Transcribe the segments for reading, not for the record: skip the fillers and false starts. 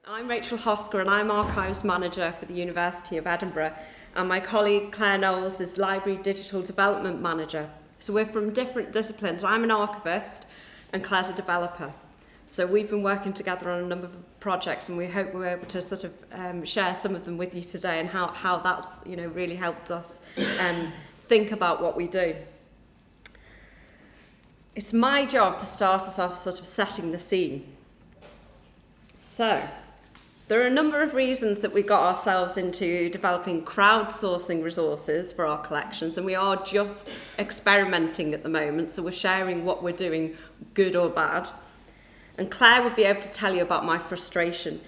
I'm Rachel Hosker and I'm Archives Manager for the University of Edinburgh, and my colleague Claire Knowles is Library Digital Development Manager. So we're from different disciplines. I'm an archivist and Claire's a developer. So we've been working together on a number of projects, and we hope we're able to sort of share some of them with you today and how that's really helped us think about what we do. It's my job to start us off sort of setting the scene. So, there are a number of reasons that we got ourselves into developing crowdsourcing resources for our collections, and we are just experimenting at the moment, so we're sharing what we're doing, good or bad. And Claire would be able to tell you about my frustration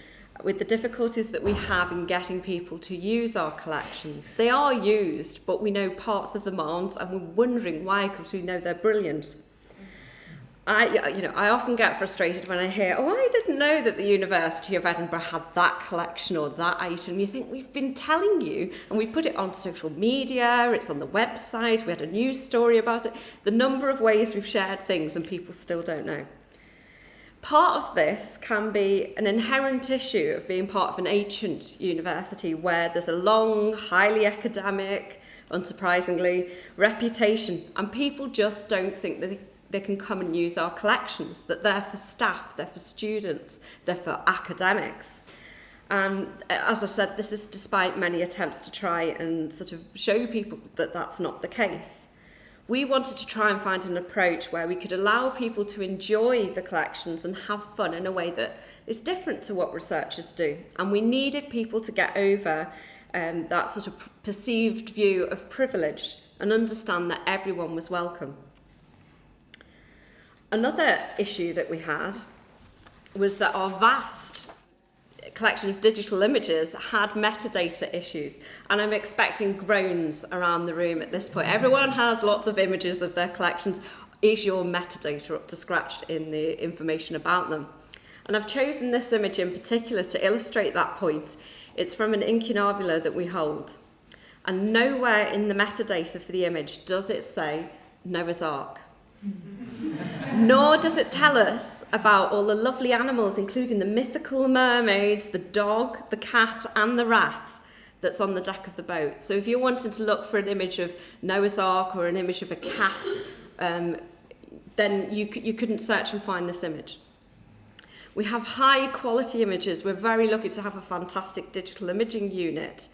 with the difficulties that we have in getting people to use our collections. They are used, but we know parts of them aren't, and we're wondering why, because we know they're brilliant. I often get frustrated when I hear, I didn't know that the University of Edinburgh had that collection or that item. You think, we've been telling you, and we put it on social media, it's on the website, we had a news story about it. The number of ways we've shared things and people still don't know. Part of this can be an inherent issue of being part of an ancient university where there's a long, highly academic, unsurprisingly, reputation, and people just don't think that they can come and use our collections, that they're for staff, they're for students, they're for academics. And as I said, this is despite many attempts to try and sort of show people that that's not the case. We wanted to try and find an approach where we could allow people to enjoy the collections and have fun in a way that is different to what researchers do. And we needed people to get over that sort of perceived view of privilege and understand that everyone was welcome. Another issue that we had was that our vast collection of digital images had metadata issues, and I'm expecting groans around the room at this point. Everyone has lots of images of their collections. Is your metadata up to scratch in the information about them? And I've chosen this image in particular to illustrate that point. It's from an incunabula that we hold, and nowhere in the metadata for the image does it say Noah's Ark. Nor does it tell us about all the lovely animals, including the mythical mermaids, the dog, the cat and the rat that's on the deck of the boat. So if you're wanting to look for an image of Noah's Ark or an image of a cat, then you couldn't search and find this image. We have high quality images. We're very lucky to have a fantastic digital imaging unit.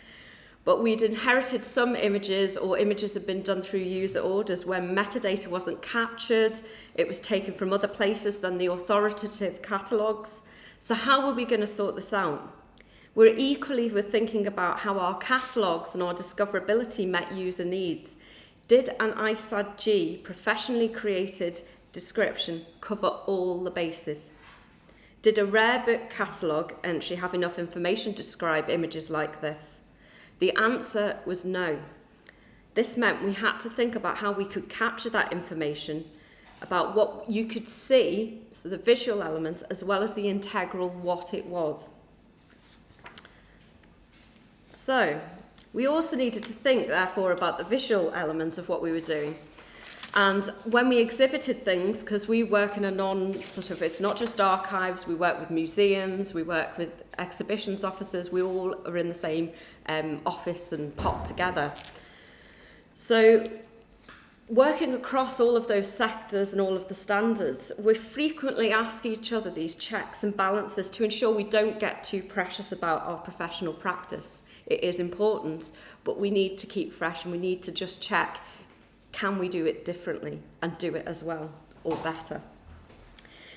But we'd inherited some images, or images had been done through user orders where metadata wasn't captured, it was taken from other places than the authoritative catalogues. So how were we going to sort this out? We're thinking about how our catalogues and our discoverability met user needs. Did an ISAD-G professionally created description cover all the bases? Did a rare book catalogue entry have enough information to describe images like this? The answer was no. This meant we had to think about how we could capture that information, about what you could see, so the visual elements, as well as the integral what it was. So, we also needed to think, therefore, about the visual elements of what we were doing. And when we exhibited things, because we work in it's not just archives, we work with museums, we work with exhibitions officers, we all are in the same office and pot together. So working across all of those sectors and all of the standards, we frequently ask each other these checks and balances to ensure we don't get too precious about our professional practice. It is important, but we need to keep fresh and we need to just check, can we do it differently and do it as well or better?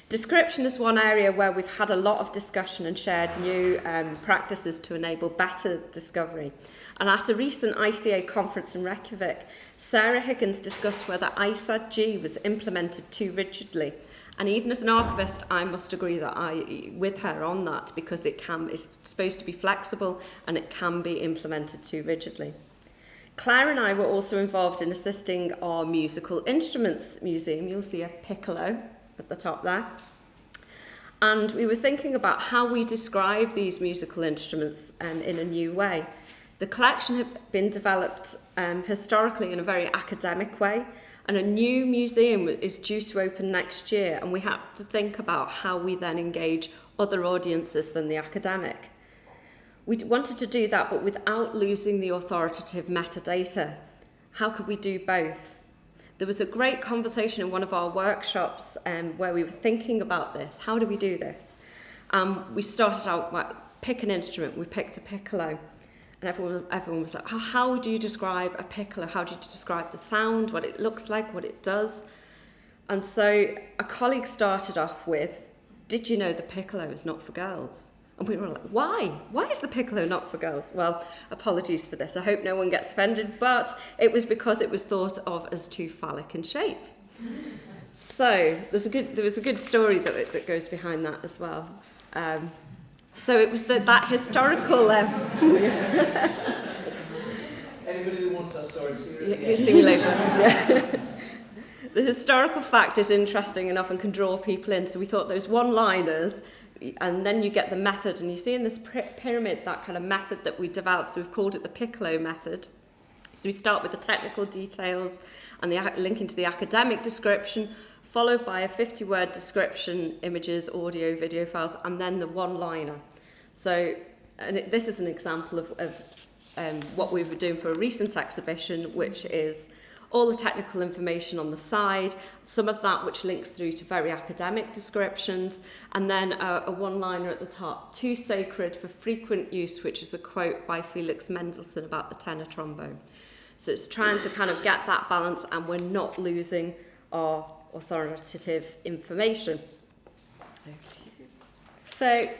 Description is one area where we've had a lot of discussion and shared new practices to enable better discovery. And at a recent ICA conference in Reykjavik, Sarah Higgins discussed whether ISAD-G was implemented too rigidly. And even as an archivist, I must agree with her on that, because it's supposed to be flexible and it can be implemented too rigidly. Claire and I were also involved in assisting our musical instruments museum. You'll see a piccolo at the top there. And we were thinking about how we describe these musical instruments in a new way. The collection had been developed historically in a very academic way, and a new museum is due to open next year, and we have to think about how we then engage other audiences than the academic. We wanted to do that, but without losing the authoritative metadata. How could we do both? There was a great conversation in one of our workshops where we were thinking about this. How do we do this? We started out, pick an instrument. We picked a piccolo. And everyone was like, how do you describe a piccolo? How do you describe the sound, what it looks like, what it does? And so a colleague started off with, did you know the piccolo is not for girls? And we were like, why? Why is the piccolo not for girls? Well, apologies for this. I hope no one gets offended, but it was because it was thought of as too phallic in shape. So there was a good story that goes behind that as well. So it was that historical... Anybody who wants that story, see you later. Yeah. The historical fact is interesting enough and can draw people in. So we thought those one-liners, and then you get the method, and you see in this pyramid that kind of method that we developed. So we've called it the Piccolo Method. So we start with the technical details and the linking to the academic description, followed by a 50-word description, images, audio, video files, and then the one-liner. So this is an example of what we were doing for a recent exhibition, which is all the technical information on the side, some of that which links through to very academic descriptions, and then a one-liner at the top, too sacred for frequent use, which is a quote by Felix Mendelssohn about the tenor trombone. So it's trying to kind of get that balance, and we're not losing our authoritative information. So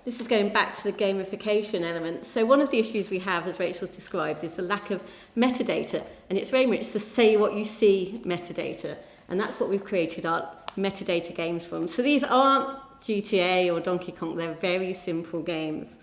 this is going back to the gamification element. So one of the issues we have, as Rachel's described, is the lack of metadata, and it's very much the say what you see metadata, and that's what we've created our metadata games from. So these aren't GTA or Donkey Kong, they're very simple games.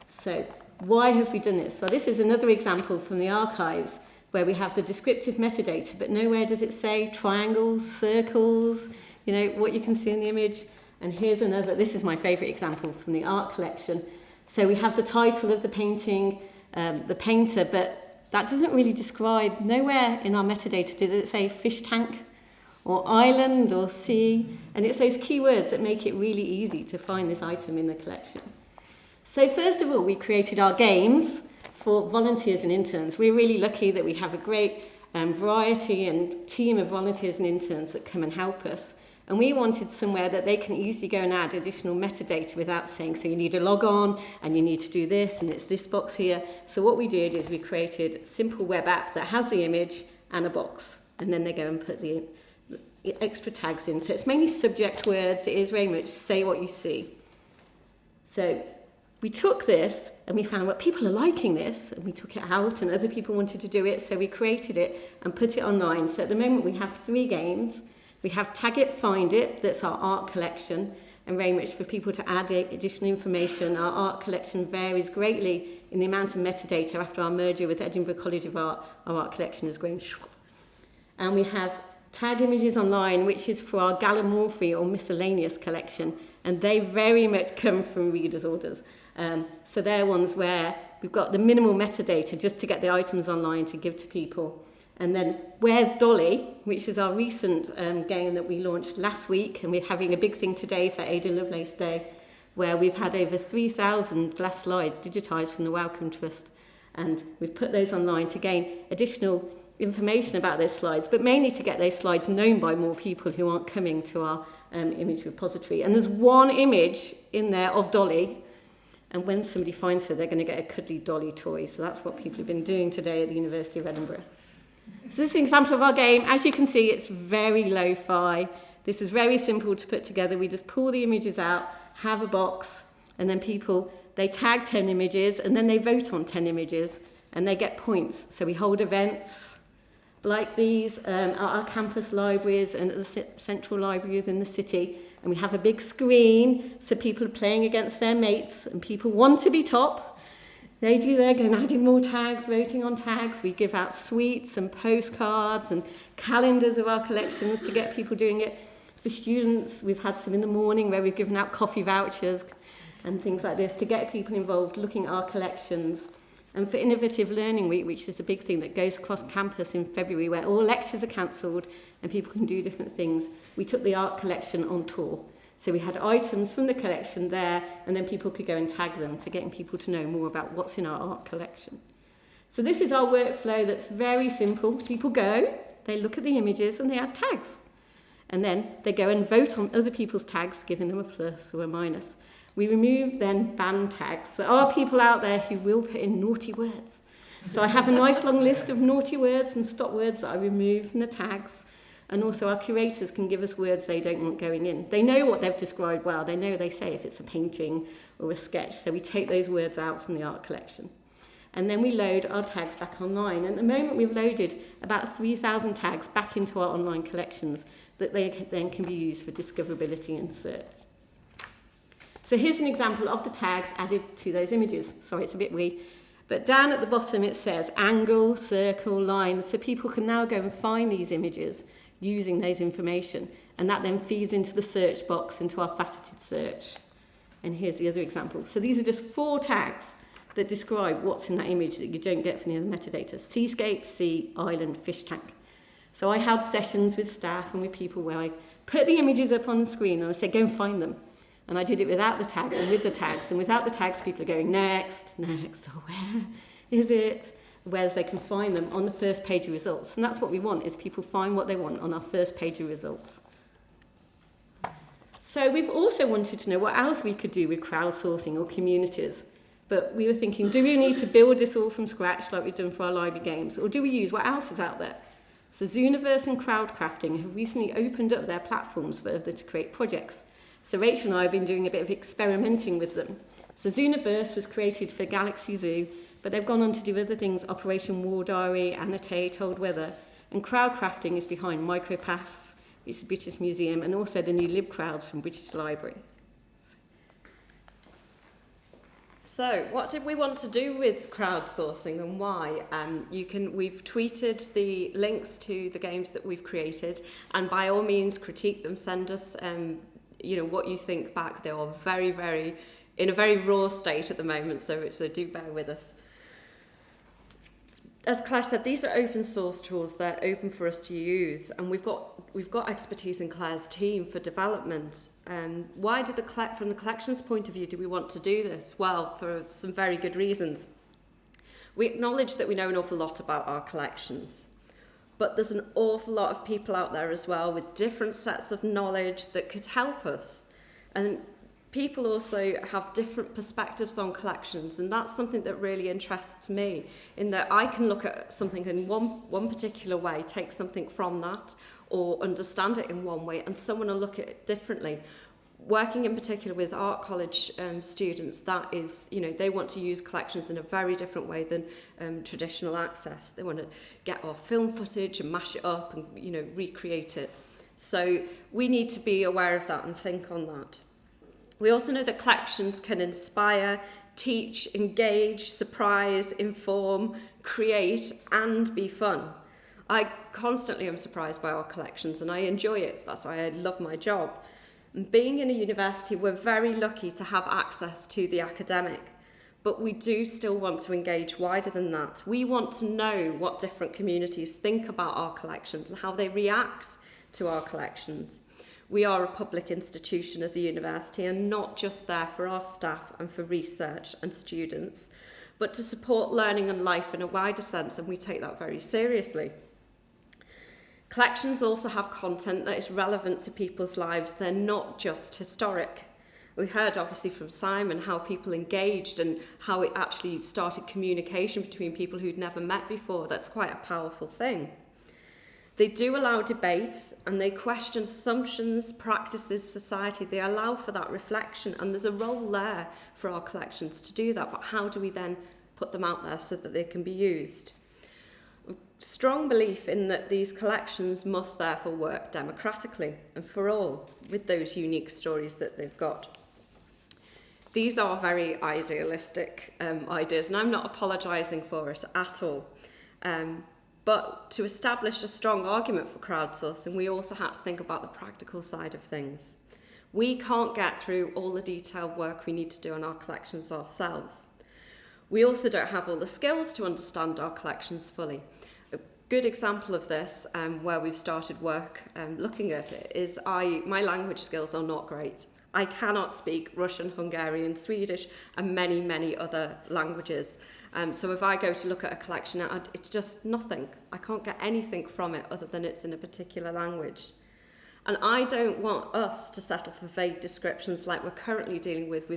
So why have we done this? Well, this is another example from the archives where we have the descriptive metadata, but nowhere does it say triangles, circles, what you can see in the image. And here's another, this is my favourite example from the art collection. So we have the title of the painting, the painter, but that doesn't really describe, nowhere in our metadata does it say fish tank or island or sea. And it's those keywords that make it really easy to find this item in the collection. So first of all, we created our games for volunteers and interns. We're really lucky that we have a great variety and team of volunteers and interns that come and help us. And we wanted somewhere that they can easily go and add additional metadata without saying, so you need a log on, and you need to do this, and it's this box here. So what we did is we created a simple web app that has the image and a box. And then they go and put the extra tags in. So it's mainly subject words. It is very much say what you see. So we took this and we found that people are liking this, and we took it out and other people wanted to do it. So we created it and put it online. So at the moment we have 3 games. We have Tag It, Find It, that's our art collection, and very much for people to add the additional information. Our art collection varies greatly in the amount of metadata. After our merger with Edinburgh College of Art, our art collection has grown. And we have Tag Images Online, which is for our gallimorphy or miscellaneous collection, and they very much come from readers' orders. So they're ones where we've got the minimal metadata just to get the items online to give to people. And then Where's Dolly, which is our recent game that we launched last week, and we're having a big thing today for Ada Lovelace Day, where we've had over 3,000 glass slides digitised from the Wellcome Trust, and we've put those online to gain additional information about those slides, but mainly to get those slides known by more people who aren't coming to our image repository. And there's one image in there of Dolly, and when somebody finds her, they're going to get a cuddly Dolly toy. So that's what people have been doing today at the University of Edinburgh. So this is an example of our game. As you can see, it's very lo-fi. This was very simple to put together. We just pull the images out, have a box, and then people, they tag 10 images, and then they vote on 10 images, and they get points. So we hold events like these at our campus libraries and at the central library within the city. And we have a big screen, so people are playing against their mates, and people want to be top. They do their go, adding more tags, voting on tags. We give out sweets and postcards and calendars of our collections to get people doing it. For students, we've had some in the morning where we've given out coffee vouchers and things like this to get people involved, looking at our collections. And for Innovative Learning Week, which is a big thing that goes across campus in February, where all lectures are cancelled and people can do different things, we took the art collection on tour. So we had items from the collection there, and then people could go and tag them, so getting people to know more about what's in our art collection. So this is our workflow that's very simple. People go, they look at the images, and they add tags. And then they go and vote on other people's tags, giving them a plus or a minus. We remove then ban tags. There are people out there who will put in naughty words. So I have a nice long list of naughty words and stop words that I remove from the tags. And also our curators can give us words they don't want going in. They know what they've described well. They know they say if it's a painting or a sketch. So we take those words out from the art collection. And then we load our tags back online. And at the moment we've loaded about 3,000 tags back into our online collections that they then can be used for discoverability and search. So here's an example of the tags added to those images. Sorry, it's a bit wee. But down at the bottom it says angle, circle, line. So people can now go and find these images using those information. And that then feeds into the search box, into our faceted search. And here's the other example. So these are just 4 tags that describe what's in that image that you don't get from the other metadata. Seascape, sea, island, fish tank. So I held sessions with staff and with people where I put the images up on the screen and I said, go and find them. And I did it without the tags and with the tags. And without the tags, people are going, next, next. So where is it? Whereas they can find them on the first page of results. And that's what we want, is people find what they want on our first page of results. So we've also wanted to know what else we could do with crowdsourcing or communities. But we were thinking, do we need to build this all from scratch like we've done for our library games? Or do we use what else is out there? So Zooniverse and Crowdcrafting have recently opened up their platforms for others to create projects. So Rachel and I have been doing a bit of experimenting with them. So Zooniverse was created for Galaxy Zoo, but they've gone on to do other things, Operation War Diary, Annotate, Old Weather. And Crowdcrafting is behind Micropass, which is the British Museum, and also the new LibCrowds from British Library. So, what did we want to do with crowdsourcing and why? We've tweeted the links to the games that we've created, and by all means critique them, send us what you think back. They are in a very raw state at the moment, so do bear with us. As Claire said, these are open source tools. They're open for us to use, and we've got expertise in Claire's team for development. Why from the collections point of view, do we want to do this? Well, for some very good reasons. We acknowledge that we know an awful lot about our collections, but there's an awful lot of people out there as well with different sets of knowledge that could help us. And people also have different perspectives on collections, and that's something that really interests me, in that I can look at something in one particular way, take something from that, or understand it in one way, and someone will look at it differently. Working in particular with art college students, that is, they want to use collections in a very different way than traditional access. They want to get our film footage and mash it up and, recreate it. So we need to be aware of that and think on that. We also know that collections can inspire, teach, engage, surprise, inform, create, and be fun. I constantly am surprised by our collections, and I enjoy it. That's why I love my job. And being in a university, we're very lucky to have access to the academic, but we do still want to engage wider than that. We want to know what different communities think about our collections and how they react to our collections. We are a public institution as a university, and not just there for our staff and for research and students, but to support learning and life in a wider sense, and we take that very seriously. Collections also have content that is relevant to people's lives. They're not just historic. We heard obviously from Simon how people engaged and how it actually started communication between people who'd never met before. That's quite a powerful thing. They do allow debates, and they question assumptions, practices, society. They allow for that reflection, and there's a role there for our collections to do that. But how do we then put them out there so that they can be used? Strong belief in that these collections must therefore work democratically and for all, with those unique stories that they've got. These are very idealistic ideas, and I'm not apologising for it at all. But to establish a strong argument for crowdsourcing, we also had to think about the practical side of things. We can't get through all the detailed work we need to do on our collections ourselves. We also don't have all the skills to understand our collections fully. A good example of this, where we've started work looking at it, is my language skills are not great. I cannot speak Russian, Hungarian, Swedish, and many, many other languages. So if I go to look at a collection, it's just nothing. I can't get anything from it other than it's in a particular language. And I don't want us to settle for vague descriptions like we're currently dealing with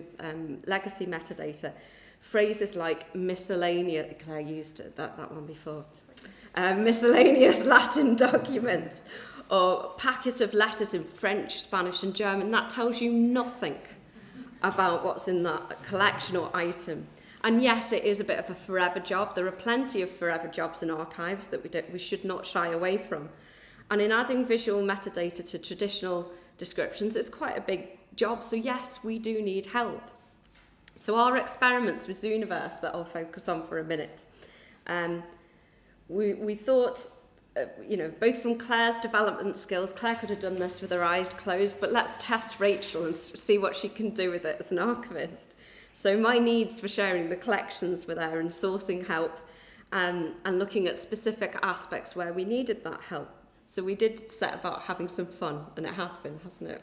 legacy metadata. Phrases like miscellaneous, Claire used that one before, miscellaneous Latin documents, or packet of letters in French, Spanish and German, that tells you nothing about what's in that collection or item. And yes, it is a bit of a forever job. There are plenty of forever jobs in archives that we should not shy away from. And in adding visual metadata to traditional descriptions, it's quite a big job. So yes, we do need help. So our experiments with Zooniverse that I'll focus on for a minute, we thought, both from Claire's development skills, Claire could have done this with her eyes closed, but let's test Rachel and see what she can do with it as an archivist. So my needs for sharing the collections with her and sourcing help and looking at specific aspects where we needed that help. So we did set about having some fun, and it has been, hasn't it?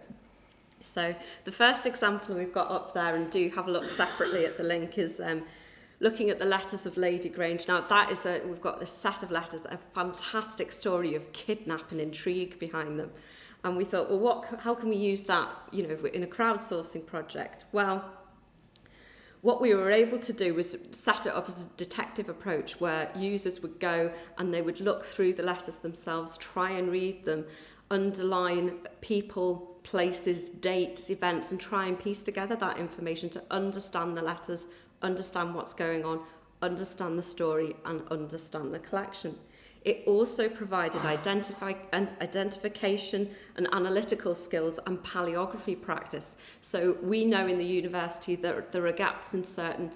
So the first example we've got up there, and do have a look separately at the link, is looking at the letters of Lady Grange. Now that is we've got this set of letters that have a fantastic story of kidnap and intrigue behind them. And we thought, well, how can we use that, in a crowdsourcing project? Well, what we were able to do was set it up as a detective approach where users would go and they would look through the letters themselves, try and read them, underline people, places, dates, events, and try and piece together that information to understand the letters, understand what's going on, understand the story, and understand the collection. It also provided identification and analytical skills and paleography practice. So we know in the university that there are gaps in certain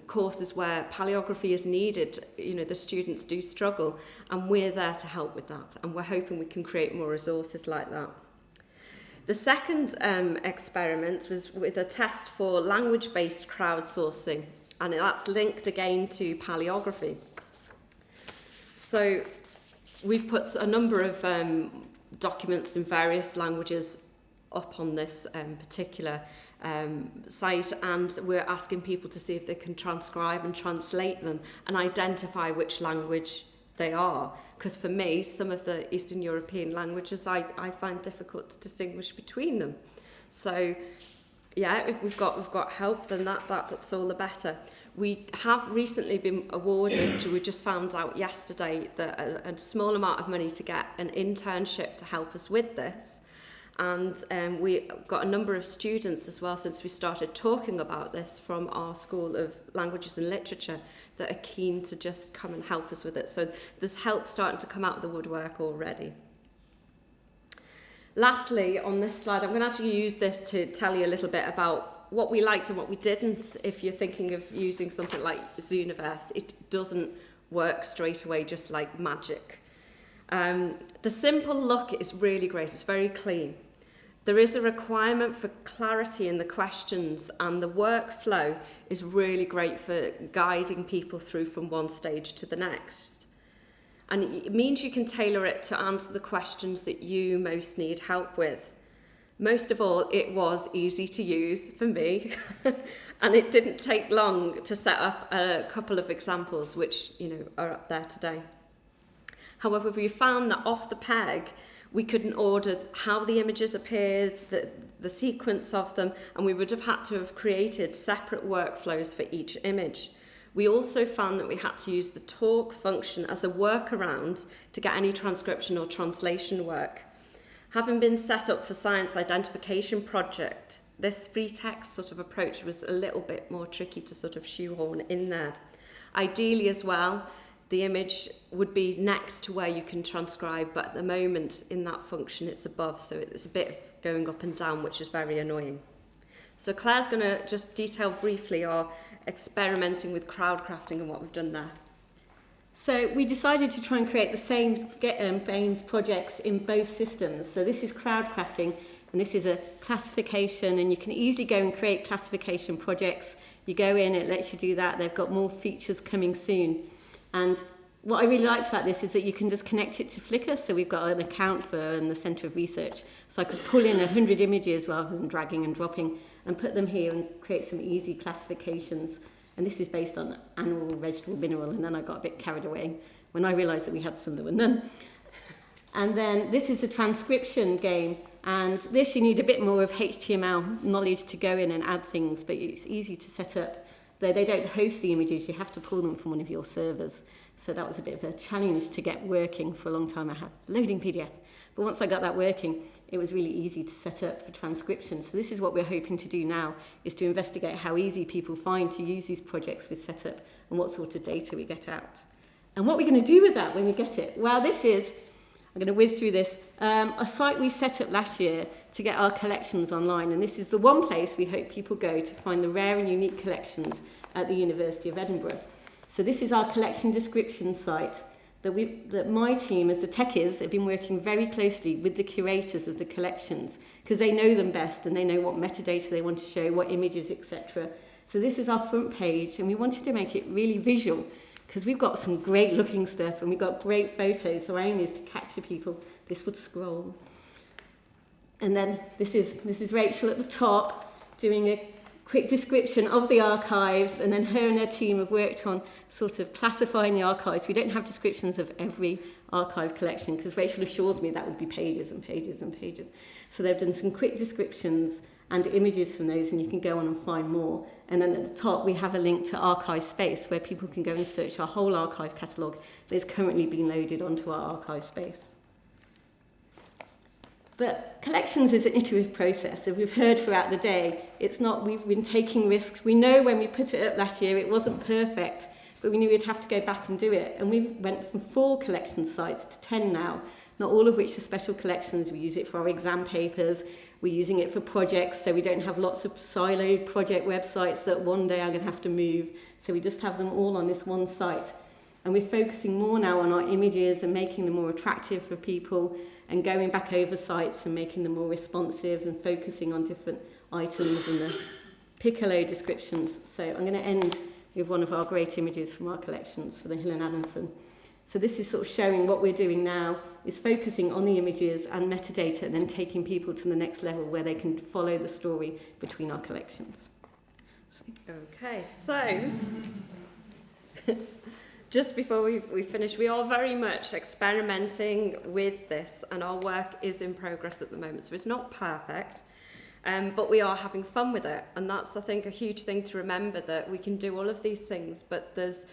courses where paleography is needed. The students do struggle, and we're there to help with that. And we're hoping we can create more resources like that. The second experiment was with a test for language-based crowdsourcing, and that's linked again to paleography. So we've put a number of documents in various languages up on this particular site, and we're asking people to see if they can transcribe and translate them and identify which language they are. Because for me, some of the Eastern European languages I find difficult to distinguish between them. So yeah, if we've got help, then that's all the better. We have recently been awarded, we just found out yesterday, that a small amount of money to get an internship to help us with this. And we got a number of students as well, since we started talking about this, from our School of Languages and Literature that are keen to just come and help us with it. So there's help starting to come out of the woodwork already. Lastly, on this slide, I'm going to actually use this to tell you a little bit about what we liked and what we didn't. If you're thinking of using something like Zooniverse, it doesn't work straight away just like magic. The simple look is really great. It's very clean. There is a requirement for clarity in the questions, and the workflow is really great for guiding people through from one stage to the next. And it means you can tailor it to answer the questions that you most need help with. Most of all, it was easy to use for me, and it didn't take long to set up a couple of examples which are up there today. However, we found that off the peg, we couldn't order how the images appeared, the sequence of them, and we would have had to have created separate workflows for each image. We also found that we had to use the talk function as a workaround to get any transcription or translation work. Having been set up for Science Identification Project, this free text sort of approach was a little bit more tricky to sort of shoehorn in there. Ideally as well, the image would be next to where you can transcribe, but at the moment in that function it's above, so it's a bit of going up and down, which is very annoying. So Claire's going to just detail briefly our experimenting with crowdcrafting and what we've done there. So we decided to try and create the same BAMES projects in both systems. So this is crowdcrafting, And this is a classification, and you can easily go and create classification projects. You go in, it lets you do that. They've got more features coming soon. And what I really liked about this is that you can just connect it to Flickr. So we've got an account for the Centre of Research. So I could pull in 100 images rather than dragging and dropping and put them here and create some easy classifications. And this is based on animal, vegetable, mineral. And then I got a bit carried away when I realised that we had some that were none. And then this is a transcription game. And this, you need a bit more of HTML knowledge to go in and add things, but it's easy to set up. Though they don't host the images, you have to pull them from one of your servers. So that was a bit of a challenge to get working. For a long time I had loading PDF. But once I got that working, it was really easy to set up for transcription. So this is what we're hoping to do now, is to investigate how easy people find to use these projects with setup and what sort of data we get out. And what we're going to do with that when we get it? Well, this is, I'm going to whiz through this, a site we set up last year to get our collections online. And this is the one place we hope people go to find the rare and unique collections at the University of Edinburgh. So this is our collection description site that my team, as the techies, have been working very closely with the curators of the collections, because they know them best and they know what metadata they want to show, what images, etc. So this is our front page, and we wanted to make it really visual, because we've got some great looking stuff and we've got great photos. So our aim is to capture people. This would scroll. And then this is Rachel at the top doing a quick description of the archives, and then her and her team have worked on sort of classifying the archives. We don't have descriptions of every archive collection, because Rachel assures me that would be pages and pages and pages. So they've done some quick descriptions and images from those, and you can go on and find more. And then at the top we have a link to Archive Space, where people can go and search our whole archive catalogue that is currently being loaded onto our Archive Space. But collections is an iterative process, so we've heard throughout the day, it's not, we've been taking risks. We know when we put it up last year it wasn't perfect, but we knew we'd have to go back and do it. And we went from 4 collection sites to 10 now, not all of which are special collections. We use it for our exam papers, we're using it for projects, so we don't have lots of siloed project websites that one day are going to have to move. So we just have them all on this one site. And we're focusing more now on our images and making them more attractive for people, and going back over sites and making them more responsive and focusing on different items and the Piccolo descriptions. So I'm going to end with one of our great images from our collections for the Hill and Adamson. So this is sort of showing what we're doing now, is focusing on the images and metadata, and then taking people to the next level where they can follow the story between our collections. Okay, so just before we finish, we are very much experimenting with this, and our work is in progress at the moment. So it's not perfect, but we are having fun with it. And that's, I think, a huge thing to remember, that we can do all of these things, but there's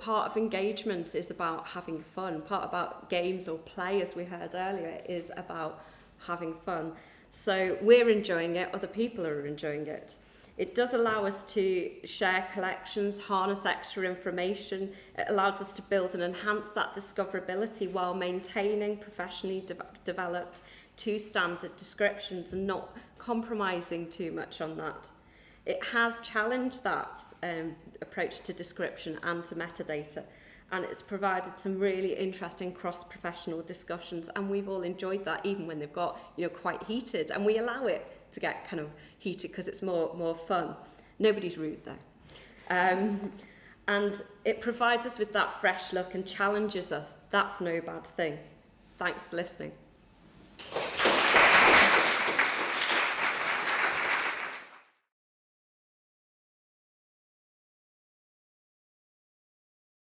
part of engagement is about having fun. Part about games or play, as we heard earlier, is about having fun. So we're enjoying it, other people are enjoying it. It does allow us to share collections, harness extra information. It allows us to build and enhance that discoverability while maintaining professionally developed to-standard descriptions and not compromising too much on that. It has challenged that approach to description and to metadata, and it's provided some really interesting cross-professional discussions, and we've all enjoyed that, even when they've got, quite heated, and we allow it to get kind of heated because it's more fun. Nobody's rude though. And it provides us with that fresh look and challenges us. That's no bad thing. Thanks for listening.